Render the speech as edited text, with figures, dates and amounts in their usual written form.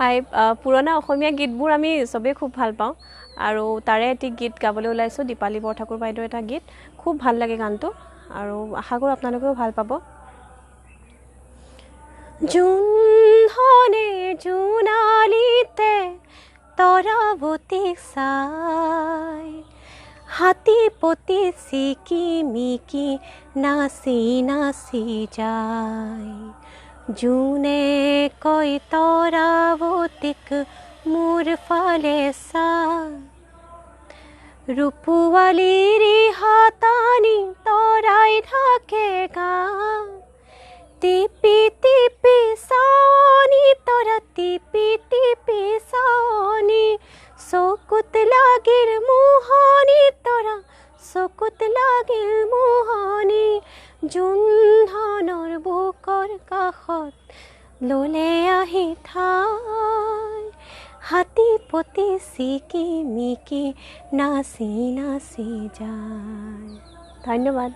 হাই পুৰণা অসমীয়া গীতবোৰ আমি চবেই খুব ভাল পাওঁ আৰু তাৰে এটি গীত গাবলৈ ওলাইছোঁ দীপালী বৰঠাকুৰ বাইদেউৰ এটা গীত খুব ভাল লাগে গানটো আৰু আশা কৰোঁ আপোনালোকেও ভাল পাব জোনহনে জোনালিতে তৰাৱতী চাই হাতী পতি চিকিমিকি নাচি নাচি যায় জোনে কয় তৰাৱতীক মোৰ ফালে চা ৰূপৱালীৰ হাতানি তৰাই থাকে গা টিপি টিপি চাৱনি তৰা টিপি টিপি চাৱনি চকুত লাগিল মোহনি তৰা চকুত লাগিল মোহনি জোনধনৰ বুকৰ কাষত ললে আহি ঠাই হাতী পতি চিকিমিকি নাচি নাচি যায় ধন্যবাদ